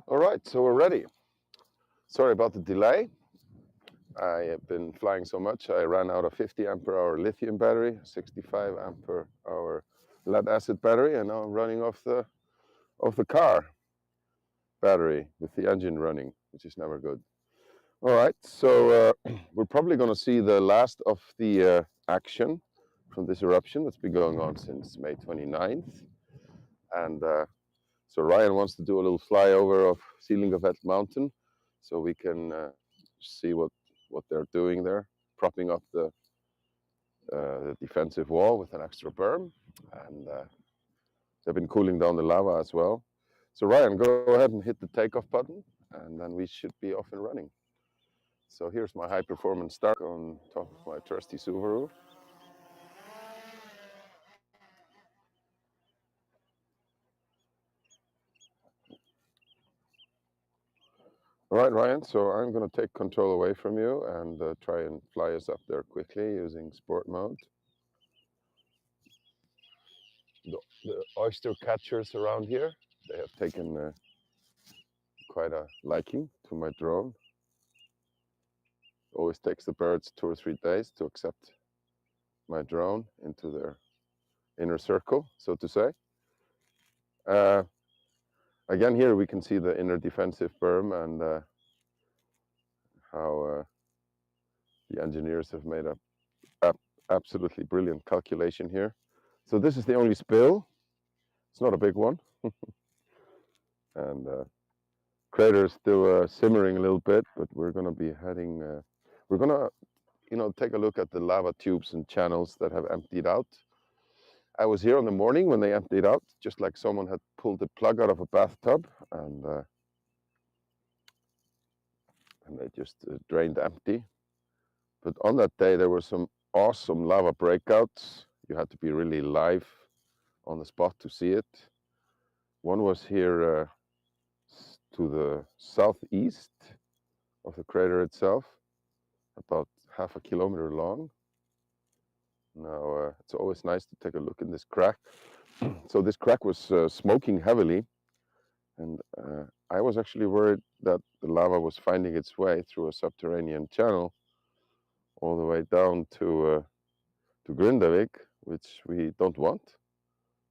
All right, so we're ready. Sorry about the delay. I have been flying so much, I ran out of 50 ampere hour lithium battery, 65 ampere hour lead acid battery, and now I'm running off the car battery with the engine running, which is never good. All right, so we're probably going to see the last of the action from this eruption that's been going on since May 29th. And so Ryan wants to do a little flyover of ceiling of that mountain so we can see what they're doing there, propping up the defensive wall with an extra berm. And they've been cooling down the lava as well. So Ryan, go ahead and hit the takeoff button, and then we should be off and running. So here's my high performance start on top of my trusty Subaru. All right, Ryan, so I'm going to take control away from you and try and fly us up there quickly using sport mode. The oyster catchers around here, they have taken quite a liking to my drone. It always takes the birds 2 or 3 days to accept my drone into their inner circle, so to say. Again, here we can see the inner defensive berm and how the engineers have made a absolutely brilliant calculation here. So this is the only spill. It's not a big one. And crater is still simmering a little bit, but we're going to be heading, we're going to, take a look at the lava tubes and channels that have emptied out. I was here in the morning when they emptied out, just like someone had pulled the plug out of a bathtub, and they just drained empty. But on that day, there were some awesome lava breakouts. You had to be really live on the spot to see it. One was here to the southeast of the crater itself, about half a kilometer long. Now, it's always nice to take a look in this crack. So this crack was smoking heavily, and I was actually worried that the lava was finding its way through a subterranean channel all the way down to Grindavik, which we don't want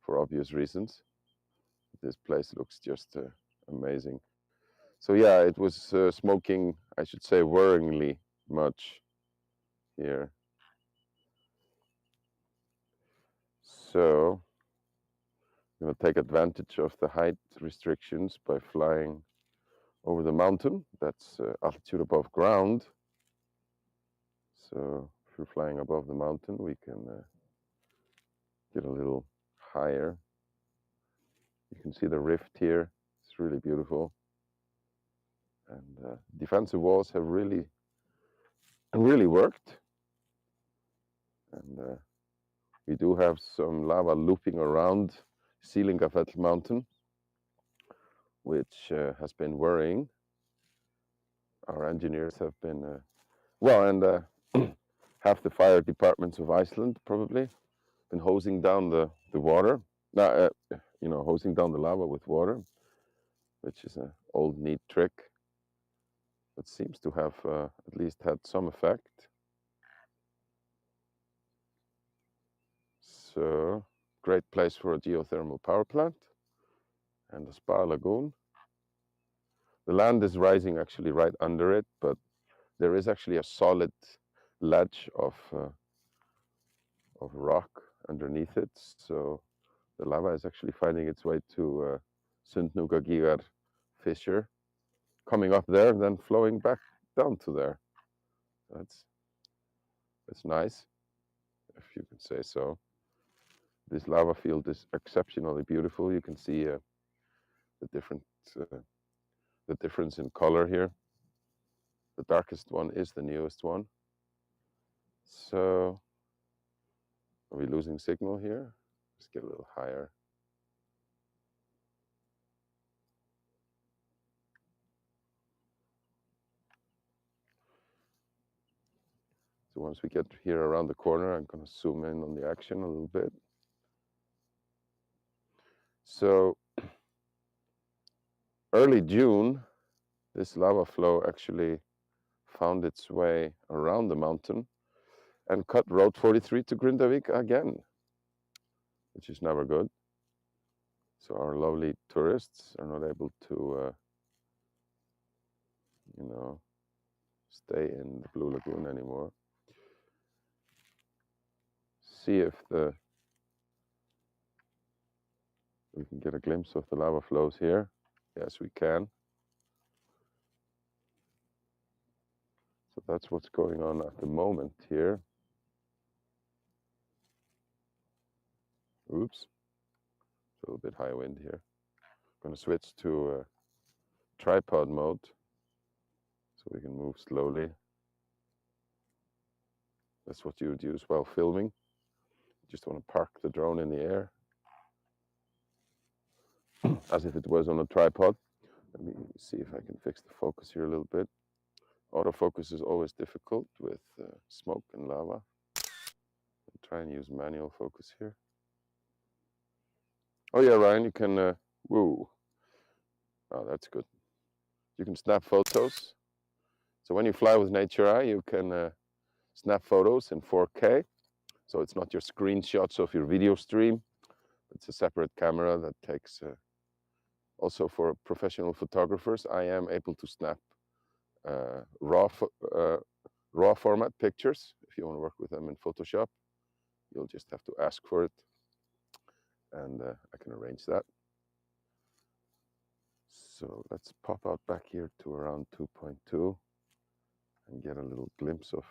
for obvious reasons. This place looks just amazing. So yeah, it was smoking, I should say, worryingly much here. So I'm going to take advantage of the height restrictions by flying over the mountain. That's altitude above ground. So if you're flying above the mountain, we can get a little higher. You can see the rift here. It's really beautiful. And defensive walls have really worked. And we do have some lava looping around ceiling of that mountain, which has been worrying. Our engineers have been, and half the fire departments of Iceland probably been hosing down the water, hosing down the lava with water, which is an old neat trick, but seems to have at least had some effect. So, great place for a geothermal power plant and a spa lagoon. The land is rising actually right under it, but there is actually a solid ledge of rock underneath it. So the lava is actually finding its way to Sundhnúk fissure, coming up there and then flowing back down to there. That's nice, if you can say so. This lava field is exceptionally beautiful. You can see the difference in color here. The darkest one is the newest one. So, are we losing signal here? Let's get a little higher. So once we get here around the corner, I'm going to zoom in on the action a little bit. So early June, this lava flow actually found its way around the mountain and cut Road 43 to Grindavik again, which is never good. So our lovely tourists are not able to, stay in the Blue Lagoon anymore. See if we can get a glimpse of the lava flows here. Yes, we can. So that's what's going on at the moment here. Oops, a little bit high wind here. I'm going to switch to tripod mode so we can move slowly. That's what you would use while filming. You just want to park the drone in the air as if it was on a tripod. Let me see if I can fix the focus here a little bit. Autofocus is always difficult with smoke and lava. I'll try and use manual focus here. Oh yeah, Ryan, you can, woo. Oh, that's good. You can snap photos. So when you fly with Nature Eye, you can snap photos in 4K. So it's not your screenshots of your video stream. It's a separate camera that takes, also for professional photographers, I am able to snap raw format pictures. If you want to work with them in Photoshop, you'll just have to ask for it, and I can arrange that. So let's pop out back here to around 2.2 and get a little glimpse of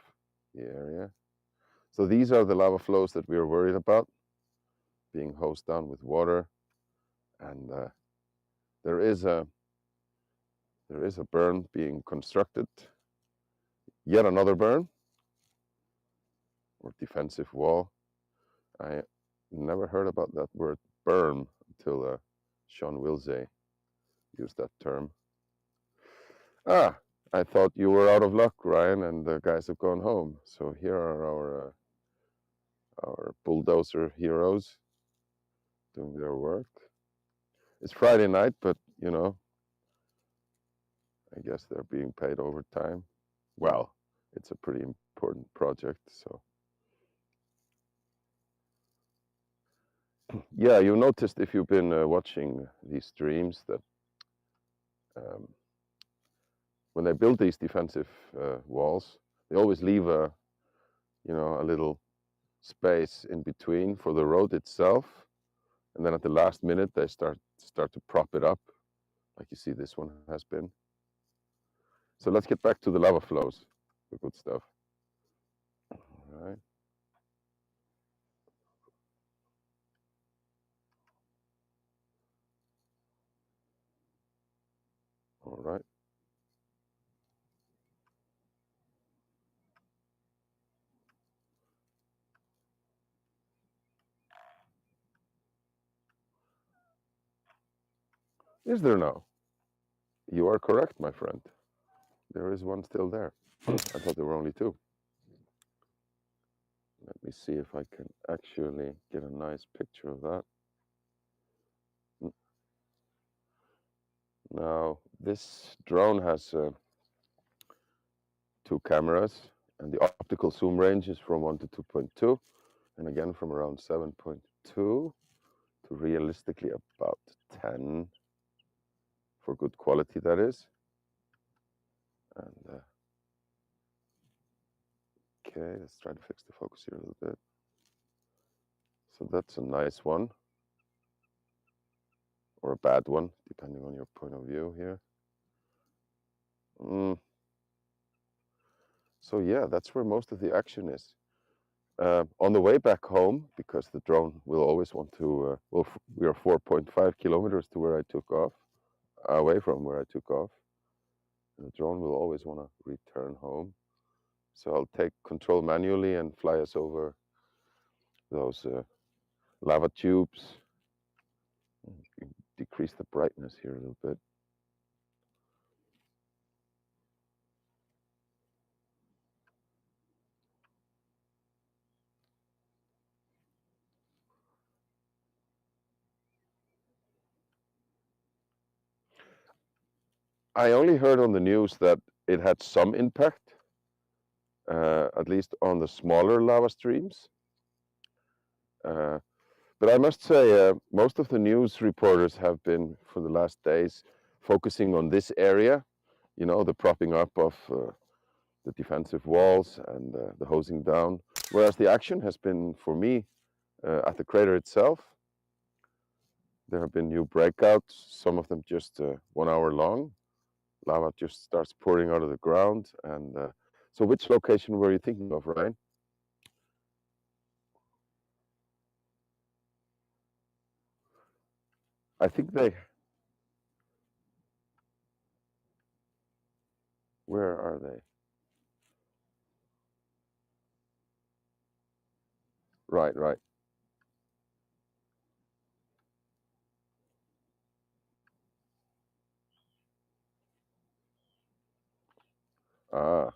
the area. So these are the lava flows that we are worried about, being hosed down with water, and there is a berm being constructed, yet another berm or defensive wall. I never heard about that word berm until Sean Wilsey used that term. Ah, I thought you were out of luck, Ryan, and the guys have gone home. So here are our bulldozer heroes doing their work. It's Friday night, but you know, I guess they're being paid overtime. Well, it's a pretty important project, so. Yeah, you noticed if you've been watching these streams that when they build these defensive walls, they always leave a little space in between for the road itself, and then at the last minute they start to prop it up, like you see this one has been. So let's get back to the lava flows, the good stuff. All right. All right. Is there now? You are correct, my friend. There is one still there. I thought there were only two. Let me see if I can actually get a nice picture of that. Now, this drone has 2 cameras, and the optical zoom range is from 1 to 2.2, and again from around 7.2 to realistically about 10 for good quality, that is. And okay, let's try to fix the focus here a little bit. So that's a nice one, or a bad one, depending on your point of view here. So yeah, that's where most of the action is. On the way back home, because the drone will always want to, we are 4.5 kilometers to where I took off, away from where I took off. And the drone will always want to return home. So I'll take control manually and fly us over those lava tubes. Decrease the brightness here a little bit. I only heard on the news that it had some impact, at least on the smaller lava streams. But I must say, most of the news reporters have been, for the last days, focusing on this area, you know, the propping up of the defensive walls and the hosing down, whereas the action has been, for me, at the crater itself. There have been new breakouts, some of them just 1 hour long. Lava just starts pouring out of the ground. And so which location were you thinking of, Ryan? I think where are they? Right, right. Ah,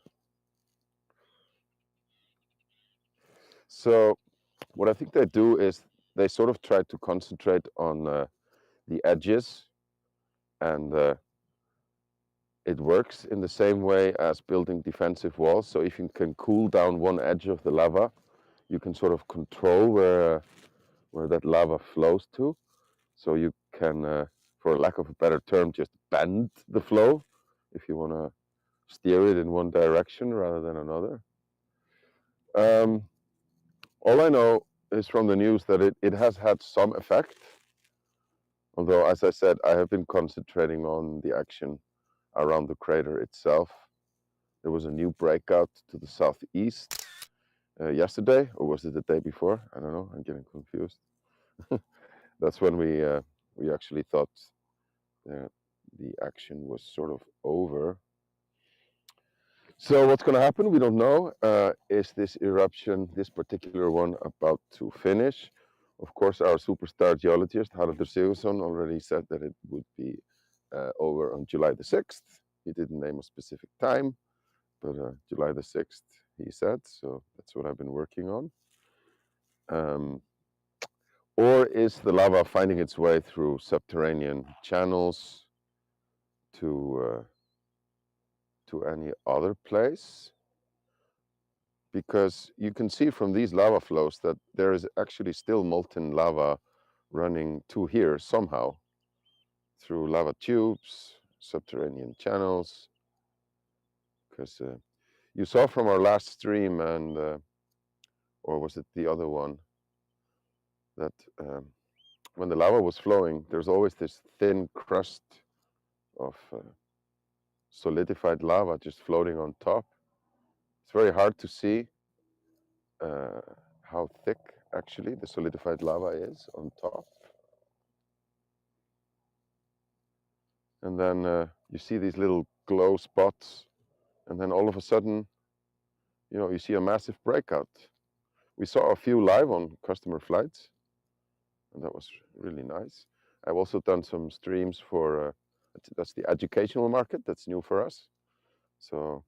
so what I think they do is they sort of try to concentrate on the edges, and it works in the same way as building defensive walls. So if you can cool down one edge of the lava, you can sort of control where that lava flows to. So you can, for lack of a better term, just bend the flow if you want to steer it in one direction rather than another. All I know is from the news that it has had some effect. Although, as I said, I have been concentrating on the action around the crater itself. There was a new breakout to the southeast yesterday, or was it the day before? I don't know. I'm getting confused. That's when we actually thought the action was sort of over. So what's going to happen? We don't know. Is this eruption, this particular one, about to finish? Of course, our superstar geologist, Haraldur Sigurðsson, already said that it would be over on July the 6th. He didn't name a specific time, but July the 6th, he said. So that's what I've been working on. Or is the lava finding its way through subterranean channels to any other place? Because you can see from these lava flows that there is actually still molten lava running to here somehow through lava tubes, subterranean channels. Because you saw from our last stream, and or was it the other one, that when the lava was flowing, there's always this thin crust of solidified lava just floating on top. It's very hard to see how thick actually the solidified lava is on top. And then you see these little glow spots, and then all of a sudden, you know, you see a massive breakout. We saw a few live on customer flights, and that was really nice. I've also done some streams for, that's the educational market, that's new for us. So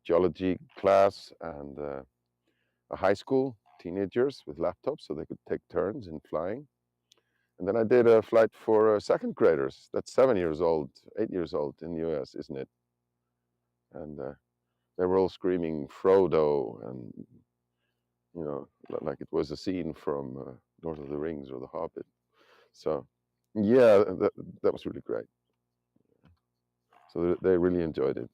geology class and a high school, teenagers with laptops, so they could take turns in flying. And then I did a flight for second graders. That's 7 years old, 8 years old in the US, isn't it? And they were all screaming Frodo, and you know, like it was a scene from Lord of the Rings or The Hobbit. So yeah, that was really great. So they really enjoyed it,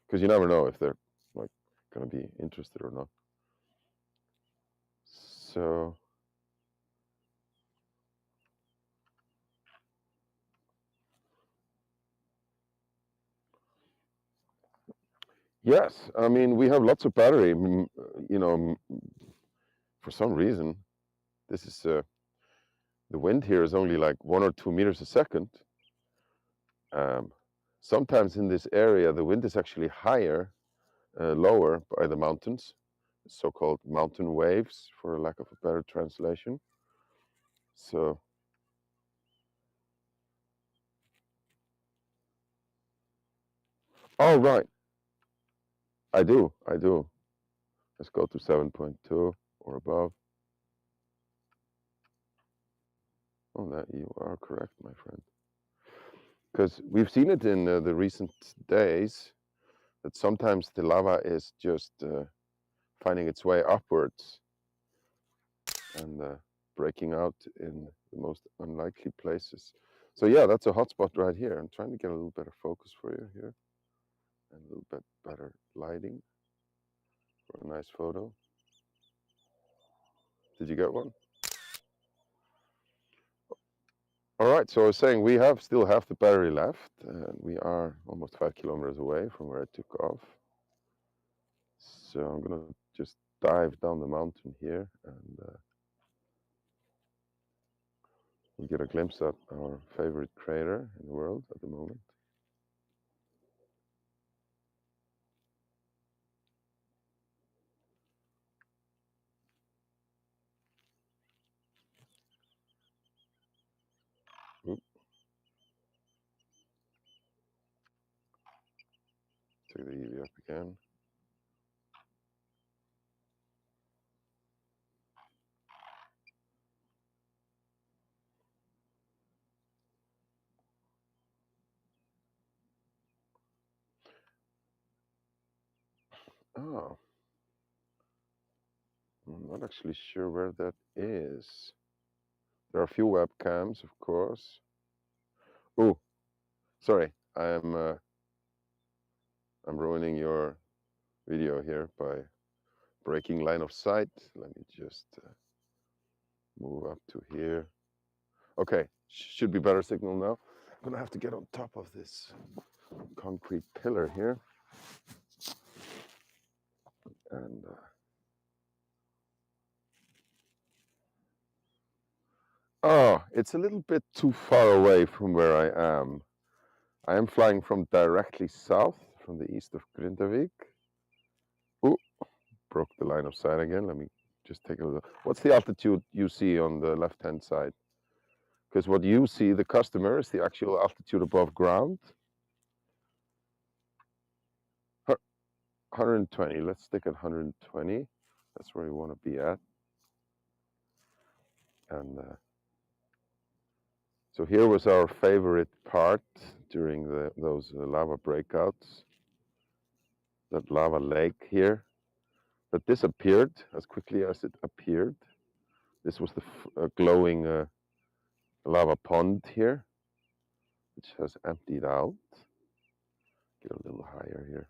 because you never know if they're like going to be interested or not. So yes, I mean, we have lots of battery. You know, for some reason, this is the wind here is only like 1 or 2 meters a second. Sometimes in this area, the wind is actually higher, lower by the mountains, so-called mountain waves, for lack of a better translation. So, oh, right. I do. Let's go to 7.2 or above. Oh, that you are correct, my friend. Because we've seen it in the recent days that sometimes the lava is just finding its way upwards and breaking out in the most unlikely places. So yeah, that's a hotspot right here. I'm trying to get a little better focus for you here and a little bit better lighting for a nice photo. Did you get one? All right, so I was saying we still have the battery left, and we are almost 5 kilometers away from where I took off. So I'm gonna just dive down the mountain here and we'll get a glimpse at our favorite crater in the world at the moment. Oop. Take the EV up again. Oh, I'm not actually sure where that is. There are a few webcams, of course. Oh, sorry, I'm ruining your video here by breaking line of sight. Let me just move up to here. Okay, should be better signal now. I'm gonna have to get on top of this concrete pillar here. And oh, it's a little bit too far away from where I am. I am flying from directly south, from the east of Grindavik. Ooh, broke the line of sight again. Let me just take a look. What's the altitude you see on the left-hand side? Because what you see, the customer, is the actual altitude above ground. 120. Let's stick at 120. That's where we want to be at. And so here was our favorite part during those lava breakouts. That lava lake here that disappeared as quickly as it appeared. This was the glowing lava pond here, which has emptied out. Get a little higher here.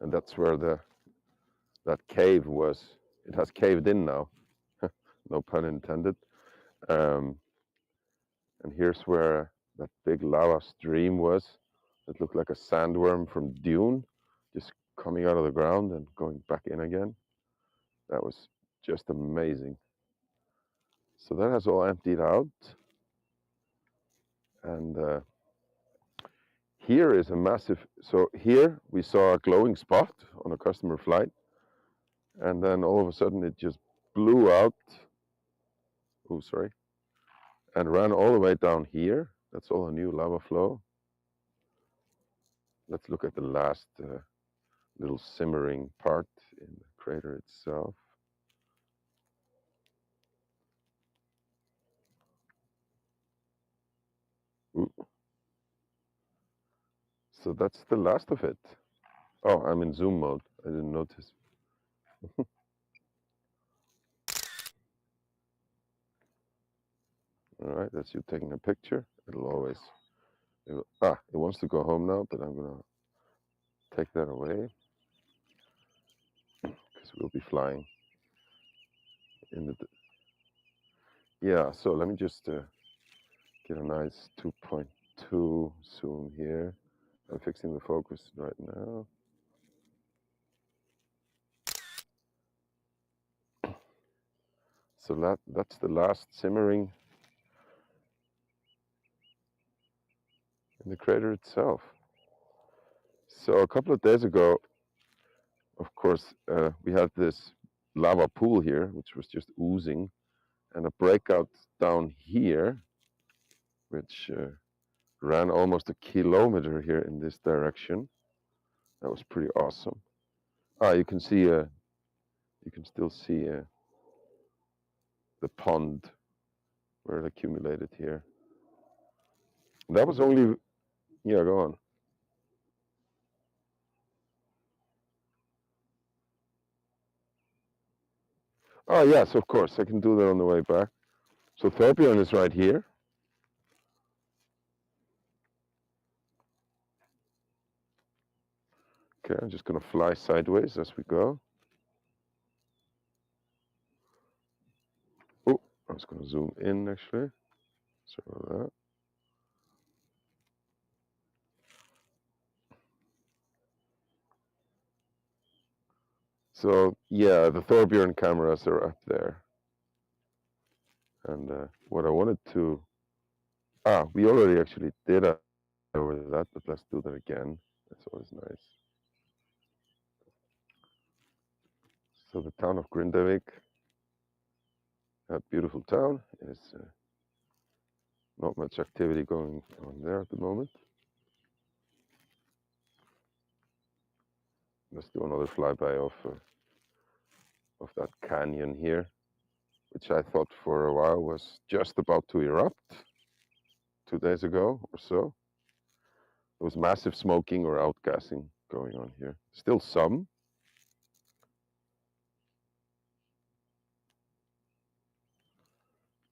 And that's where that cave was. It has caved in now, no pun intended. And here's where that big lava stream was. It looked like a sandworm from Dune, just coming out of the ground and going back in again. That was just amazing. So that has all emptied out. And here is a massive, so here we saw a glowing spot on a customer flight. And then all of a sudden it just blew out. Oh, sorry. And ran all the way down here. That's all a new lava flow. Let's look at the last little simmering part in the crater itself. Ooh. So that's the last of it. Oh, I'm in zoom mode. I didn't notice. All right, that's you taking a picture. It'll always, it wants to go home now, but I'm gonna take that away because we'll be flying in the. Yeah, so let me just get a nice 2.2 zoom here. I'm fixing the focus right now. So that's the last simmering in the crater itself. So a couple of days ago, of course, we had this lava pool here, which was just oozing, and a breakout down here, which ran almost a kilometer here in this direction. That was pretty awesome. You can see, you can still see the pond where it accumulated here. That was only, yeah, go on. Oh, yes, of course. I can do that on the way back. So Thorbjorn is right here. Okay, I'm just going to fly sideways as we go. Oh, I was going to zoom in actually. Sorry about that. So yeah, the Thorbjorn cameras are up there. And what I wanted to, we already actually did over that, but let's do that again. That's always nice. So the town of Grindavik, that beautiful town, is not much activity going on there at the moment. Let's do another flyby of that canyon here, which I thought for a while was just about to erupt 2 days ago or so. There was massive smoking or outgassing going on here. Still some.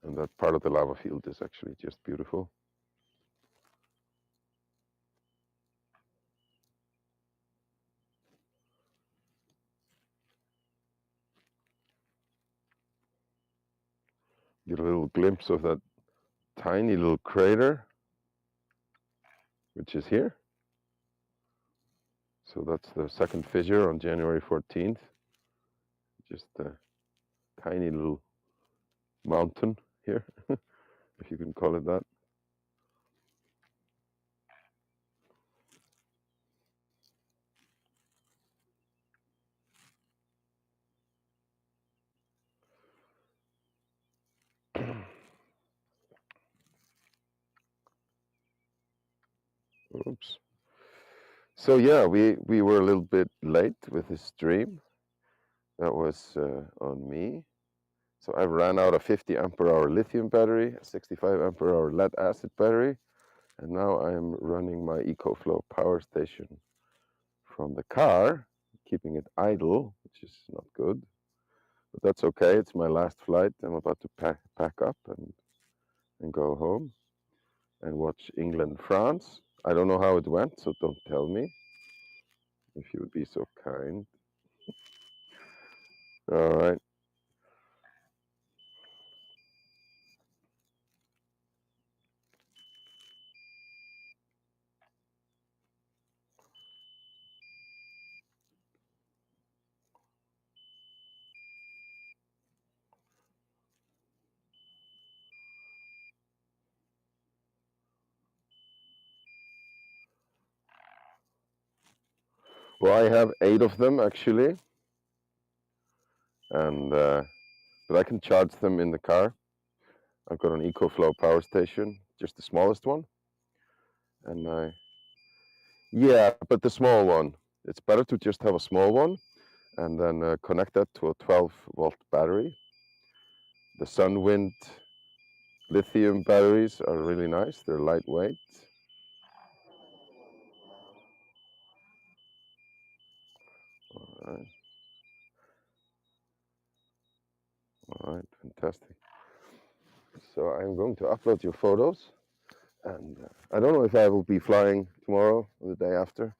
And that part of the lava field is actually just beautiful. Get a little glimpse of that tiny little crater, which is here. So that's the second fissure on January 14th. Just a tiny little mountain here, if you can call it that. Oops. So yeah, we were a little bit late with this stream. That was on me. So I ran out of 50 ampere hour lithium battery, a 65 ampere hour lead acid battery, and now I'm running my EcoFlow power station from the car, keeping it idle, which is not good. But that's okay. It's my last flight. I'm about to pack up and go home and watch England, France. I don't know how it went, so don't tell me, if you would be so kind. All right. Well, I have 8 of them actually, and but I can charge them in the car. I've got an EcoFlow power station, just the smallest one, and yeah, but the small one. It's better to just have a small one, and then connect that to a 12-volt battery. The sun wind lithium batteries are really nice. They're lightweight. All right. All right, fantastic. So I'm going to upload your photos, and I don't know if I will be flying tomorrow or the day after.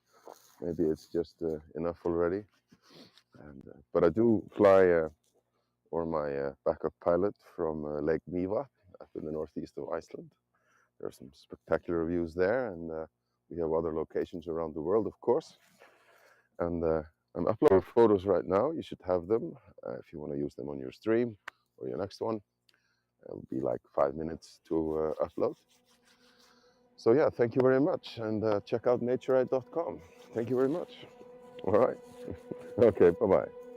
Maybe it's just enough already. And but I do fly, or my backup pilot from Lake Miva up in the northeast of Iceland. There are some spectacular views there, and we have other locations around the world, of course. And I'm uploading photos right now. You should have them if you want to use them on your stream or your next one. It'll be like 5 minutes to upload. So yeah, thank you very much, and check out natureye.com. Thank you very much. All right. Okay, bye-bye.